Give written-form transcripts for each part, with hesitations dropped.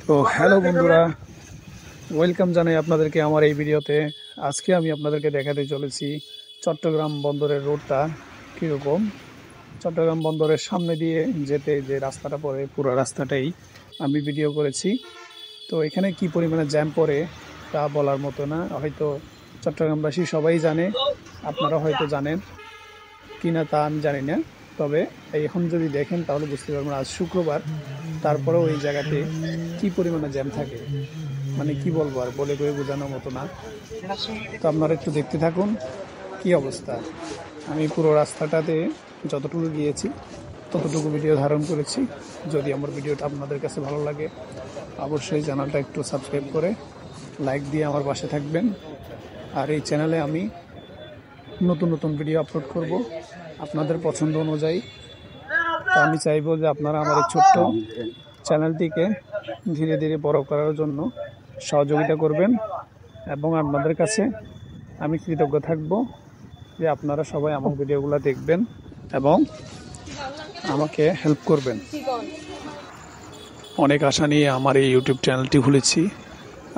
তো হ্যালো বন্ধুরা, ওয়েলকাম জানাই আপনাদেরকে আমার এই ভিডিওতে। আজকে আমি আপনাদেরকে দেখাতে চলেছি চট্টগ্রাম বন্দরের রোডটা কীরকম। চট্টগ্রাম বন্দরের সামনে দিয়ে যেতে যে রাস্তাটা পড়ে, পুরো রাস্তাটাই আমি ভিডিও করেছি। তো এখানে কি পরিমাণে জ্যাম পড়ে তা বলার মতো না। হয়তো চট্টগ্রামবাসী সবাই জানে, আপনারা হয়তো জানেন কি না তা আমি জানি না। তবে এখন যদি দেখেন তাহলে বুঝতে পারবেন আজ শুক্রবার, তারপরেও এই জায়গাতে কি পরিমাণে জ্যাম থাকে, মানে কি বলবো আর, বলে করে বোঝানোর মতো না। তো আপনারা একটু দেখতে থাকুন কি অবস্থা। আমি পুরো রাস্তাটাতে যতটুকু গিয়েছি ততটুকু ভিডিও ধারণ করেছি। যদি আমার ভিডিওটা আপনাদের কাছে ভালো লাগে অবশ্যই চ্যানেলটা একটু সাবস্ক্রাইব করে লাইক দিয়ে আমার পাশে থাকবেন। আর এই চ্যানেলে আমি নতুন নতুন ভিডিও আপলোড করব আপনাদের পছন্দ অনুযায়ী। তো আমি চাইবো যে আপনারা আমার এই ছোট্ট চ্যানেলটিকে ধীরে ধীরে বড় করার জন্য সহযোগিতা করবেন, এবং আপনাদের কাছে আমি কৃতজ্ঞ থাকব যে আপনারা সবাই আমার ভিডিওগুলো দেখবেন এবং আমাকে হেল্প করবেন। অনেক আশা নিয়ে আমার এই ইউটিউব চ্যানেলটি খুলেছি।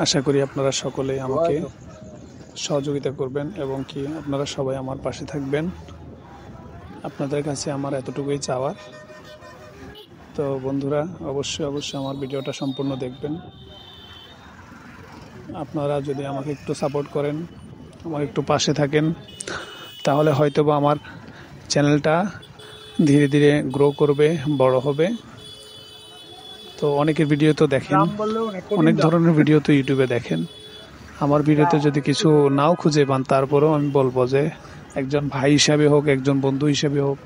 আশা করি আপনারা সকলে আমাকে সহযোগিতা করবেন এবং কি আপনারা সবাই আমার পাশে থাকবেন। আপনাদের কাছে আমার এতটুকুই চাওয়ার। তো বন্ধুরা, অবশ্যই আমার ভিডিওটা সম্পূর্ণ দেখবেন। আপনারা যদি আমাকে একটু সাপোর্ট করেন, আমার একটু পাশে থাকেন, তাহলে হয়তোবা আমার চ্যানেলটা ধীরে ধীরে গ্রো করবে, বড় হবে। তো অনেকের ভিডিও তো দেখেন, অনেক ধরনের ভিডিও তো ইউটিউবে দেখেন। আমার ভিডিওতে যদি কিছু নাও খুঁজে পান, তারপরেও আমি বলবো যে একজন ভাই হিসাবে হোক, একজন বন্ধু হিসাবে হোক,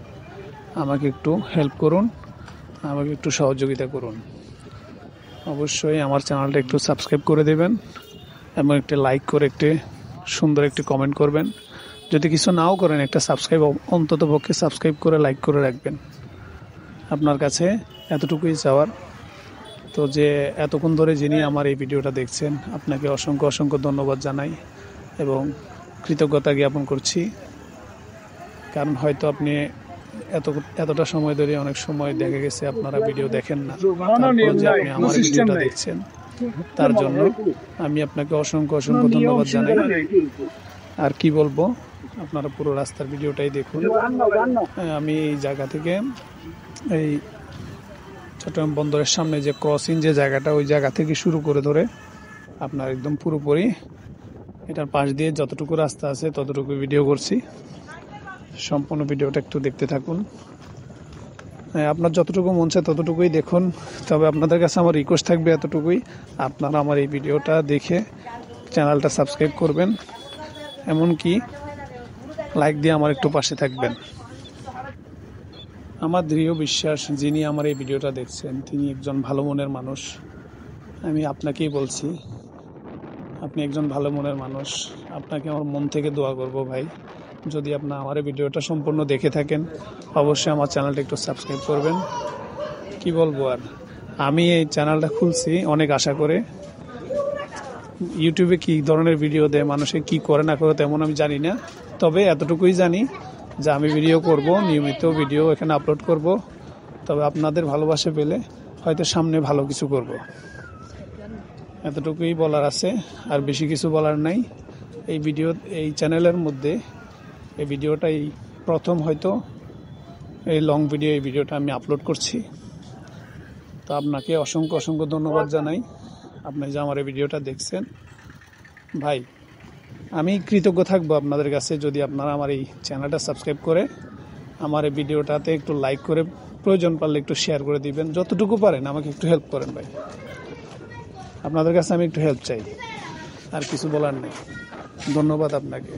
আমাকে একটু হেল্প করুন, আমাকে একটু সহযোগিতা করুন। অবশ্যই আমার চ্যানেলটা একটু সাবস্ক্রাইব করে দেবেন এবং একটি লাইক করে একটি সুন্দর একটি কমেন্ট করবেন। যদি কিছু নাও করেন, একটা সাবস্ক্রাইব অন্তত পক্ষে সাবস্ক্রাইব করে লাইক করে রাখবেন। আপনার কাছে এতটুকুই চাওয়ার। তো যে এতক্ষণ ধরে যিনি আমার এই ভিডিওটা দেখছেন, আপনাকে অসংখ্য অসংখ্য ধন্যবাদ জানাই এবং কৃতজ্ঞতা জ্ঞাপন করছি। কারণ হয়তো আপনি এতটা সময় ধরে অনেক সময় দেখা গেছে আপনারা ভিডিও দেখেন না, তারপর যে আপনি আমার ভিডিওটা দেখছেন তার জন্য আমি আপনাকে অসংখ্য অসংখ্য ধন্যবাদ জানাই। আর কি বলবো, আপনারা পুরো রাস্তার ভিডিওটাই দেখুন। আমি এই জায়গা থেকে, এই চট্টগ্রাম বন্দরের সামনে যে ক্রসিং যে জায়গাটা, ওই জায়গা থেকে শুরু করে ধরে আপনার একদম পুরোপুরি এটার পাশ দিয়ে যতটুকু রাস্তা আছে ততটুকু ভিডিও করছি। সম্পূর্ণ ভিডিওটা একটু দেখতে থাকুন। আপনার যতটুকু মন চায় ততটুকুই দেখুন। তবে আপনাদের কাছে আমার রিকোয়েস্ট থাকবে এতটুকুই, আপনারা আমার এই ভিডিওটা দেখে চ্যানেলটা সাবস্ক্রাইব করবেন, এমনকি লাইক দিয়ে আমার একটু পাশে থাকবেন। আমার দৃঢ় বিশ্বাস যিনি আমার এই ভিডিওটা দেখছেন তিনি একজন ভালো মনের মানুষ। আমি আপনাকেই বলছি, আপনি একজন ভালো মনের মানুষ। আপনাকে আমার মন থেকে দোয়া করব ভাই, যদি আপনার আমার এই ভিডিওটা সম্পূর্ণ দেখে থাকেন অবশ্যই আমার চ্যানেলটা একটু সাবস্ক্রাইব করবেন। কি বলবো আর, আমি এই চ্যানেলটা খুলছি অনেক আশা করে। ইউটিউবে কি ধরনের ভিডিও দেয়, মানুষে কি করে না করে তেমন আমি জানি না। তবে এতটুকুই জানি যে আমি ভিডিও করব, নিয়মিত ভিডিও এখানে আপলোড করব। তবে আপনাদের ভালোবাসা পেলে হয়তো সামনে ভালো কিছু করব। এতটুকুই বলার আছে, আর বেশি কিছু বলার নাই। এই চ্যানেলের মধ্যে এই ভিডিওটাই প্রথম, হয়তো এই লং ভিডিও, এই ভিডিওটা আমি আপলোড করছি। তো আপনাকে অসংখ্য অসংখ্য ধন্যবাদ জানাই, আপনি যে আমার এই ভিডিওটা দেখছেন। ভাই, আমি কৃতজ্ঞ থাকবো আপনাদের কাছে যদি আপনারা আমার এই চ্যানেলটা সাবস্ক্রাইব করে আমার এই ভিডিওটাতে একটু লাইক করে, প্রয়োজন পারলে একটু শেয়ার করে দিবেন। যতটুকু পারেন আমাকে একটু হেল্প করেন ভাই, আপনাদের কাছে আমি একটু হেল্প চাই, আর কিছু বলার নেই। ধন্যবাদ আপনাকে।